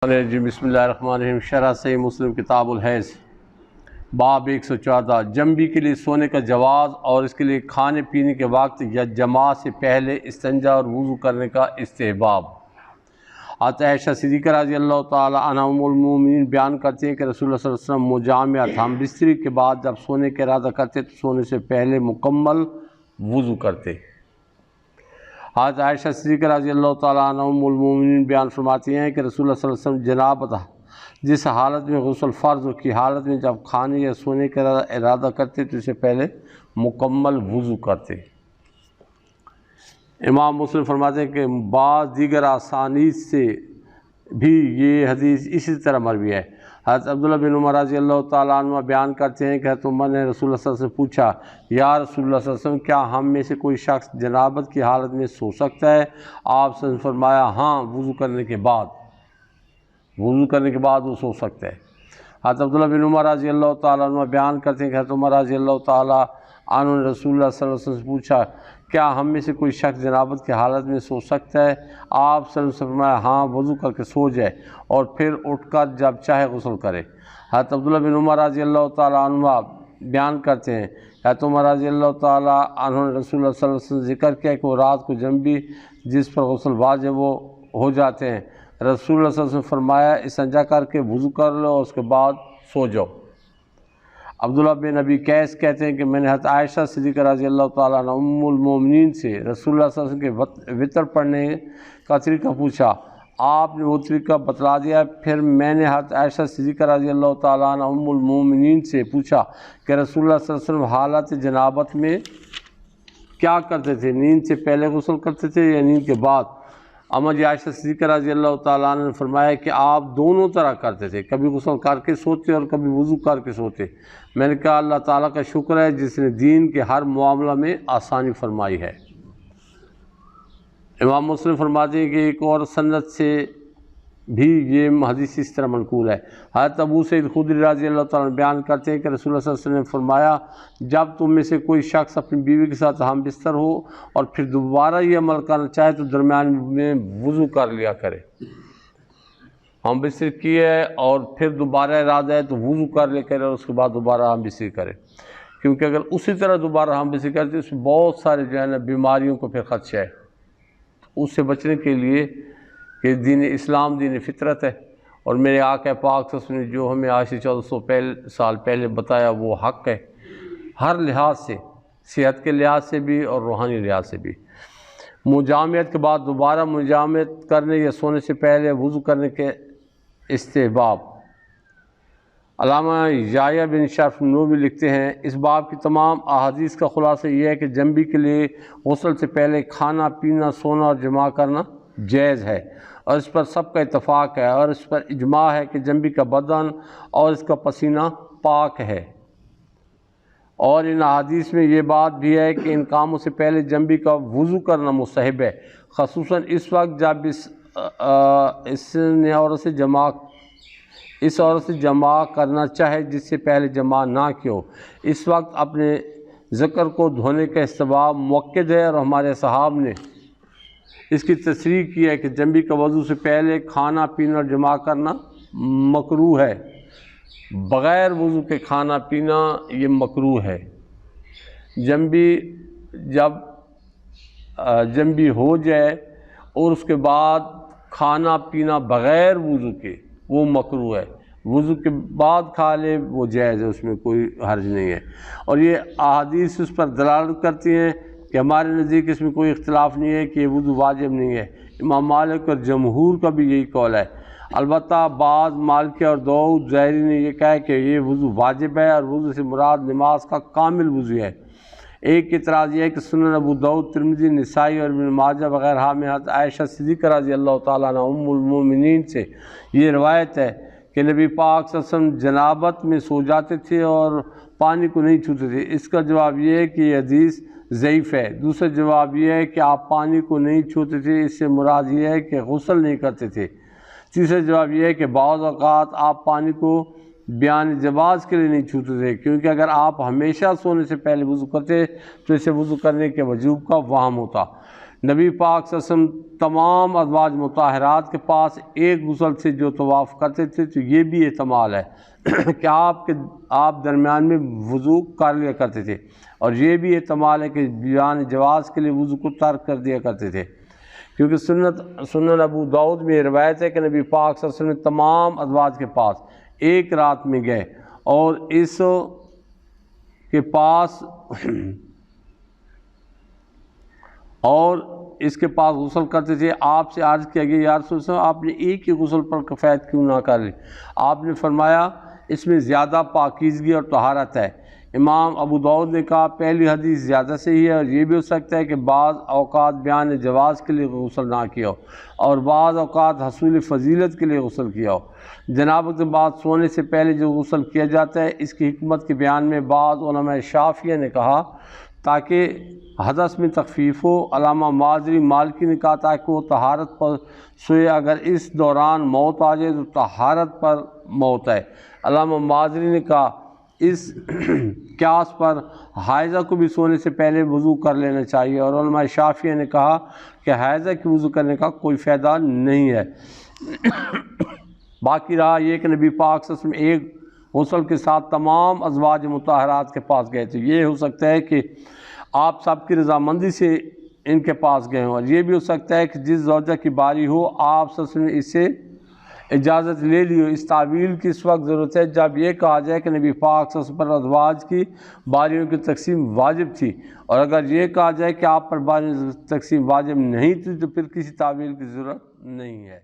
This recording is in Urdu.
بسم اللہ الرحمن الرحیم۔ شرح صحیح مسلم کتاب الحیض باب 114 جنبی کے لیے سونے کا جواز اور اس کے لیے کھانے پینے کے وقت یا جماع سے پہلے استنجا اور وضو کرنے کا استحباب۔ عائشہ صدیقہ رضی اللہ تعالی عنہا ام المومنین بیان کرتے ہیں کہ رسول اللہ صلی اللہ علیہ وسلم مجامعت ہم بستری کے بعد جب سونے کا ارادہ کرتے تو سونے سے پہلے مکمل وضو کرتے۔ حضرت عائشہ صدیقہ رضی اللہ تعالیٰ عنہ ام المومنین بیان فرماتی ہیں کہ رسول اللہ صلی اللہ علیہ وسلم جنابت جس حالت میں غسل فرض کی حالت میں جب کھانے یا سونے کا ارادہ کرتے تو اسے پہلے مکمل وضو کرتے۔ امام مسلم فرماتے ہیں کہ بعض دیگر اسانید سے بھی یہ حدیث اسی طرح مروی ہے۔ حضرت عبداللہ بن عمر رضی اللہ تعالیٰ عنہ بیان کرتے ہیں کہ حضرت عمر نے رسول اللہ صلی اللہ علیہ وسلم سے پوچھا، یا رسول اللہ صلی اللہ علیہ وسلم کیا ہم میں سے کوئی شخص جنابت کی حالت میں سو سکتا ہے؟ آپ صلی اللہ علیہ وسلم نے فرمایا ہاں، وضو کرنے کے بعد وہ سو سکتا ہے۔ حضرت عبداللہ بن عمر رضی اللہ تعالیٰ عنہ بیان کرتے ہیں کہ حضرت عمر رضی اللہ تعالیٰ عنہ نے رسول اللہ صلی اللہ علیہ وسلم سے پوچھا، کیا ہم میں سے کوئی شخص جنابت کی حالت میں سو سکتا ہے؟ آپ صلی اللہ علیہ وسلم نے فرمایا ہاں، وضو کر کے سو جائے اور پھر اٹھ کر جب چاہے غسل کرے۔ حضرت عبداللہ بن عمر رضی اللہ تعالیٰ عنہ بیان کرتے ہیں کہ حضرت عمر رضی اللہ تعالیٰ عنہ نے رسول اللہ صلی اللہ علیہ وسلم سے ذکر کیا کہ وہ رات کو جنبی جس پر غسل واجب وہ ہو جاتے ہیں، رسول اللہ صلی اللہ علیہ وسلم نے فرمایا استنجا کر کے وضو کر لو اور اس کے بعد سو جاؤ۔ عبداللہ بن ابی قیس کہتے ہیں کہ میں نے حضرت عائشہ صدیقہ رضی اللہ تعالیٰ عنہ ام المومنین سے رسول اللہ صلی اللہ علیہ وسلم کے وطر پڑھنے کا طریقہ پوچھا، آپ نے وہ طریقہ بتلا دیا۔ پھر میں نے حضرت عائشہ صدیقہ رضی اللہ تعالیٰ عنہ ام المومنین سے پوچھا کہ رسول اللہ صلی اللہ علیہ وسلم حالت جنابت میں کیا کرتے تھے، نیند سے پہلے غسل کرتے تھے یا نیند کے بعد؟ اما جی عائشہ صدیقہ رضی اللہ تعالیٰ عنہ نے فرمایا کہ آپ دونوں طرح کرتے تھے، کبھی غسل کر کے سوتے اور کبھی وضو کر کے سوتے۔ میں نے کہا اللہ تعالیٰ کا شکر ہے جس نے دین کے ہر معاملہ میں آسانی فرمائی ہے۔ امام مسلم فرماتے ہیں کہ ایک اور سند سے بھی یہ حدیث اس طرح منقول ہے۔ حضرت ابو سعید خدری رضی اللہ تعالیٰ عنہ بیان کرتے ہیں کہ رسول اللہ صلی اللہ علیہ وسلم نے فرمایا، جب تم میں سے کوئی شخص اپنی بیوی کے ساتھ ہم بستر ہو اور پھر دوبارہ یہ عمل کرنا چاہے تو درمیان میں وضو کر لیا کرے۔ ہم بستر کیے اور پھر دوبارہ ارادہ ہے تو وضو کر لیا کرے اور اس کے بعد دوبارہ ہم بستر کرے، کیونکہ اگر اسی طرح دوبارہ ہم بستر کرتے اس میں بہت سارے جو ہے نا بیماریوں کو پھر خدشہ ہے۔ اس سے بچنے کے لیے کہ دین اسلام دین فطرت ہے، اور میرے آقا پاک صلی اللہ علیہ وسلم نے جو ہمیں آج سے 1400 سال پہلے بتایا وہ حق ہے، ہر لحاظ سے، صحت کے لحاظ سے بھی اور روحانی لحاظ سے بھی۔ مجامعت کے بعد دوبارہ مجامعت کرنے یا سونے سے پہلے وضو کرنے کے استحباب۔ علامہ یحییٰ بن شرف نووی لکھتے ہیں، اس باب کی تمام احادیث کا خلاصہ یہ ہے کہ جنبی کے لیے غسل سے پہلے کھانا پینا سونا اور جماع کرنا جائز ہے، اور اس پر سب کا اتفاق ہے، اور اس پر اجماع ہے کہ جنبی کا بدن اور اس کا پسینہ پاک ہے۔ اور ان احادیث میں یہ بات بھی ہے کہ ان کاموں سے پہلے جنبی کا وضو کرنا مستحب ہے، خصوصاً اس وقت جب اس عورت سے جماع کرنا چاہے جس سے پہلے جماع نہ کیو۔ اس وقت اپنے ذکر کو دھونے کا استحباب مؤکد ہے، اور ہمارے صحاب نے اس کی تصریح کی ہے کہ جنبی کا وضو سے پہلے کھانا پینا اور جماع کرنا مکروہ ہے، بغیر وضو کے کھانا پینا یہ مکروہ ہے۔ جب جنبی ہو جائے اور اس کے بعد کھانا پینا بغیر وضو کے وہ مکروہ ہے، وضو کے بعد کھا لے وہ جائز ہے، اس میں کوئی حرج نہیں ہے۔ اور یہ احادیث اس پر دلالت کرتی ہیں کہ ہمارے نزدیک اس میں کوئی اختلاف نہیں ہے کہ یہ وضو واجب نہیں ہے۔ امام مالک اور جمہور کا بھی یہی قول ہے، البتہ بعض مالکی اور داؤد ظاہری نے یہ کہا کہ یہ وضو واجب ہے، اور وضو سے مراد نماز کا کامل وضو ہے۔ ایک اعتراض یہ ہے کہ سنن ابو داؤد، ترمذی، نسائی اور ابن ماجہ وغیرہ میں حضرت عائشہ صدیقہ رضی اللہ تعالیٰ عنہ ام المومنین سے یہ روایت ہے کہ نبی پاک صلی اللہ علیہ وسلم جنابت میں سو جاتے تھے اور پانی کو نہیں چھوتے تھے۔ اس کا جواب یہ ہے کہ یہ حدیث ضعیف ہے۔ دوسرا جواب یہ ہے کہ آپ پانی کو نہیں چھوتے تھے، اس سے مراد یہ ہے کہ غسل نہیں کرتے تھے۔ تیسرا جواب یہ ہے کہ بعض اوقات آپ پانی کو بیان جواز کے لیے نہیں چھوتے تھے، کیونکہ اگر آپ ہمیشہ سونے سے پہلے وضو کرتے تو اسے وضو کرنے کے وجوب کا وہم ہوتا۔ نبی پاک صلی اللہ علیہ وسلم تمام ازواج مطہرات کے پاس ایک غسل سے جو طواف کرتے تھے، تو یہ بھی احتمال ہے کہ آپ درمیان میں وضو کر لیا کرتے تھے، اور یہ بھی احتمال ہے کہ بیان جواز کے لیے وضو کو ترک کر دیا کرتے تھے، کیونکہ سنن ابو داؤد میں روایت ہے کہ نبی پاک صلی اللہ علیہ وسلم تمام ازواج کے پاس ایک رات میں گئے اور اس کے پاس غسل کرتے تھے۔ آپ سے عرض کیا گیا، یا رسول اللہ، آپ نے ایک ہی غسل پر کفایت کیوں نہ کر لی؟ آپ نے فرمایا اس میں زیادہ پاکیزگی اور طہارت ہے۔ امام ابو داؤد نے کہا پہلی حدیث زیادہ صحیح ہے، اور یہ بھی ہو سکتا ہے کہ بعض اوقات بیان جواز کے لیے غسل نہ کیا ہو اور بعض اوقات حصول فضیلت کے لیے غسل کیا ہو۔ جنابت کے بعد سونے سے پہلے جو غسل کیا جاتا ہے، اس کی حکمت کے بیان میں بعض علماء شافعیہ نے کہا تاکہ حدث میں تخفیف ہو۔ علامہ مازری مالکی نے کہا تاکہ وہ طہارت پر سوئے، اگر اس دوران موت آ جائے تو طہارت پر موت ہے۔ علامہ مازری نے کہا اس قیاس پر حائضہ کو بھی سونے سے پہلے وضو کر لینا چاہیے، اور علماء شافعیہ نے کہا کہ حائضہ کی وضو کرنے کا کوئی فائدہ نہیں ہے۔ باقی رہا یہ کہ نبی پاک صلی اللہ علیہ وسلم ایک غسل کے ساتھ تمام ازواج مطہرات کے پاس گئے تھے۔ یہ ہو سکتا ہے کہ آپ سب کی رضامندی سے ان کے پاس گئے ہوں، اور یہ بھی ہو سکتا ہے کہ جس زوجہ کی باری ہو آپ صلی اللہ علیہ وسلم نے اس سے اجازت لے لی ہو۔ اس تعویل کی اس وقت ضرورت ہے جب یہ کہا جائے کہ نبی پاک صلی اللہ علیہ وسلم پر ازواج کی باریوں کی تقسیم واجب تھی، اور اگر یہ کہا جائے کہ آپ پر باریوں کی تقسیم واجب نہیں تھی تو پھر کسی تعویل کی ضرورت نہیں ہے۔